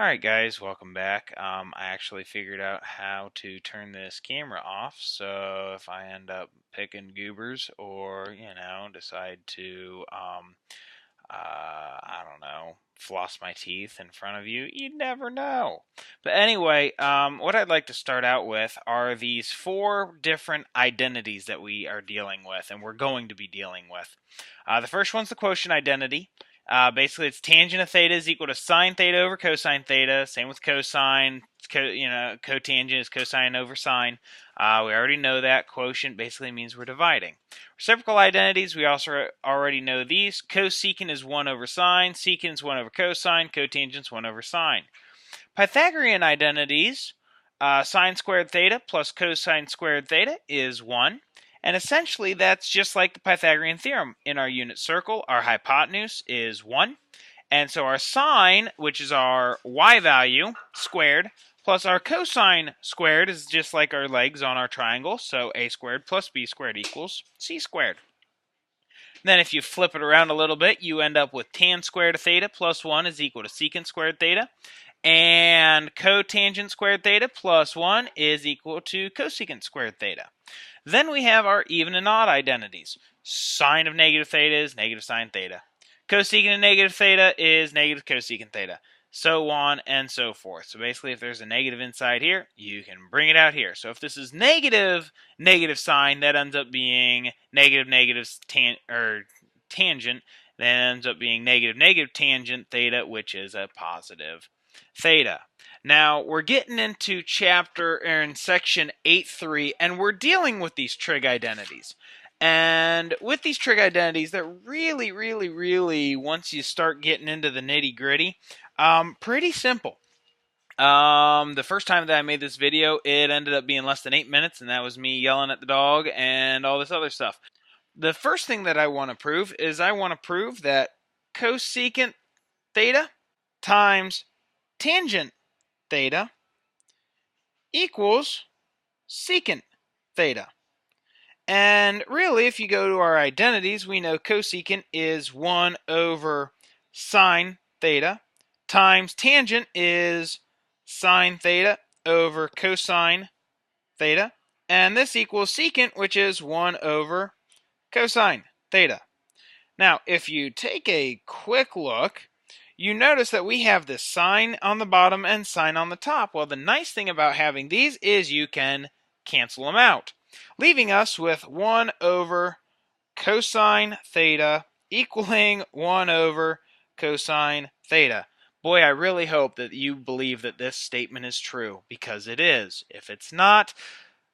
Alright guys, welcome back. I actually figured out how to turn this camera off, so if I end up picking goobers or, decide to, I don't know, floss my teeth in front of you, you never know. But anyway, what I'd like to start out with are these four different identities that we are dealing with and we're going to be dealing with. The first one's the quotient identity. Basically, it's tangent of theta is equal to sine theta over cosine theta. Same with cosine. Cotangent is cosine over sine. We already know that. Quotient basically means we're dividing. Reciprocal identities, we also already know these. Cosecant is 1 over sine. Secant is 1 over cosine. Cotangent is 1 over sine. Pythagorean identities, sine squared theta plus cosine squared theta is 1. And essentially, that's just like the Pythagorean theorem. In our unit circle, our hypotenuse is 1. And so our sine, which is our y value, squared, plus our cosine squared is just like our legs on our triangle. So a squared plus b squared equals c squared. Then if you flip it around a little bit, you end up with tan squared of theta plus 1 is equal to secant squared theta. And cotangent squared theta plus 1 is equal to cosecant squared theta. Then we have our even and odd identities. Sine of negative theta is negative sine theta. Cosecant of negative theta is negative cosecant theta. So on and so forth. So basically, if there's a negative inside here, you can bring it out here. So if this is negative sine, that ends up being negative tangent. Then ends up being negative tangent theta, which is a positive theta. Now, we're getting into in section 8.3, and we're dealing with these trig identities. And with these trig identities, that really, once you start getting into the nitty gritty, pretty simple. The first time that I made this video, it ended up being less than 8 minutes, and that was me yelling at the dog and all this other stuff. The first thing that I want to prove is I want to prove that cosecant theta times tangent theta equals secant theta. And really, if you go to our identities, we know cosecant is 1 over sine theta times tangent is sine theta over cosine theta. And this equals secant, which is 1 over cosine theta. Now, if you take a quick look, you notice that we have this sine on the bottom and sine on the top. Well, the nice thing about having these is you can cancel them out, leaving us with 1 over cosine theta equaling 1 over cosine theta. Boy, I really hope that you believe that this statement is true, because it is. If it's not,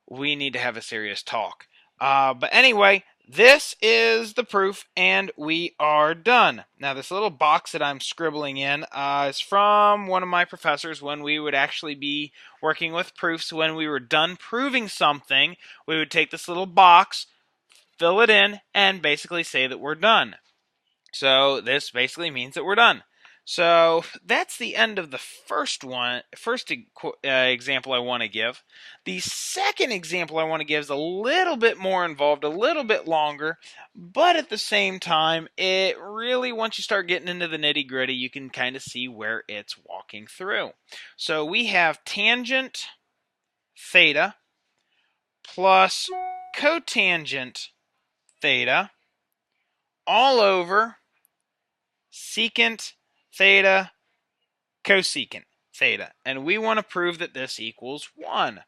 we need to have a serious talk. But anyway, this is the proof, and we are done. Now, this little box that I'm scribbling in is from one of my professors when we would actually be working with proofs. When we were done proving something, we would take this little box, fill it in, and basically say that we're done. So this basically means that we're done. So that's the end of the first example I want to give. The second example I want to give is a little bit more involved, a little bit longer, but at the same time, it really, once you start getting into the nitty gritty, you can kind of see where it's walking through. So we have tangent theta plus cotangent theta all over secant theta cosecant theta. And we want to prove that this equals 1.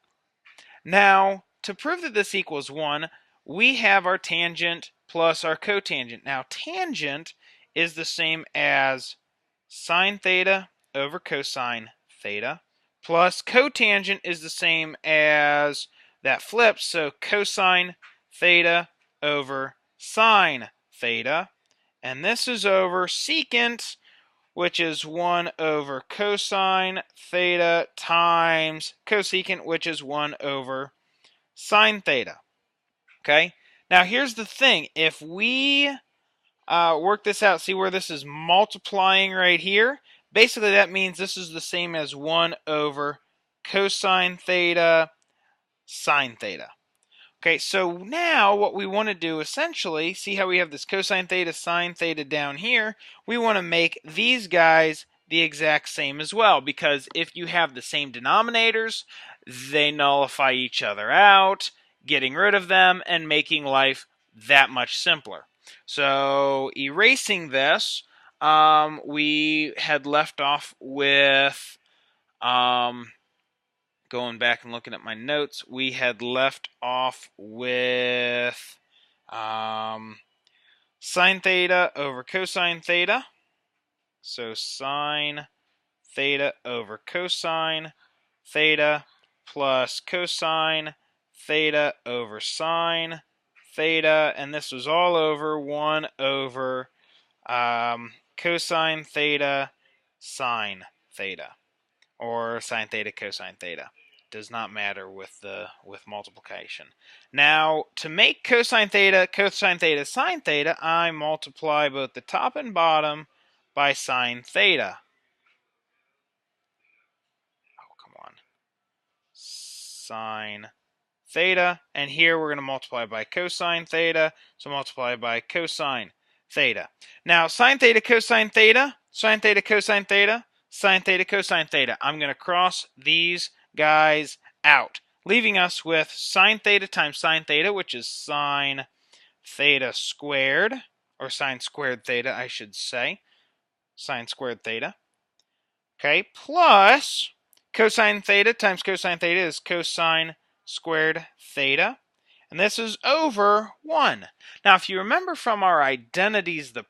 Now, to prove that this equals 1, we have our tangent plus our cotangent. Now, tangent is the same as sine theta over cosine theta, plus cotangent is the same as that flips, so cosine theta over sine theta. And this is over secant, which is 1 over cosine theta times cosecant, which is 1 over sine theta. Okay? Now, here's the thing. If we work this out, see where this is multiplying right here? Basically, that means this is the same as 1 over cosine theta sine theta. Okay, so now what we want to do essentially, see how we have this cosine theta, sine theta down here? We want to make these guys the exact same as well, because if you have the same denominators, they nullify each other out, getting rid of them and making life that much simpler. So erasing this, we had left off with, going back and looking at my notes, we had left off with sine theta over cosine theta. So sine theta over cosine theta plus cosine theta over sine theta, and this was all over 1 over cosine theta sine theta, or sine theta cosine theta. Does not matter with multiplication. Now, to make cosine theta sine theta, I multiply both the top and bottom by sine theta. Oh, come on. Sine theta, and here we're going to multiply by cosine theta, so multiply by cosine theta. Now, sine theta cosine theta, sine theta cosine theta, sine theta cosine theta. I'm going to cross these guys out, leaving us with sine theta times sine theta, which is sine theta squared, or sine squared theta, I should say, sine squared theta. Okay, plus cosine theta times cosine theta is cosine squared theta. And this is over 1. Now, if you remember from our identities at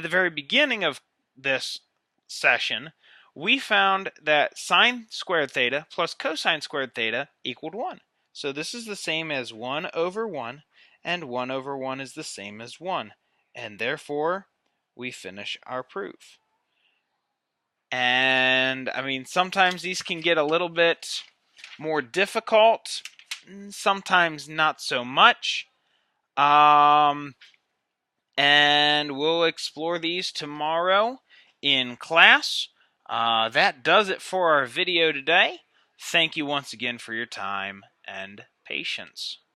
the very beginning of this session, we found that sine squared theta plus cosine squared theta equaled 1. So this is the same as 1 over 1, and 1 over 1 is the same as 1. And therefore, we finish our proof. And, I mean, sometimes these can get a little bit more difficult, sometimes not so much. And we'll explore these tomorrow in class. That does it for our video today. Thank you once again for your time and patience.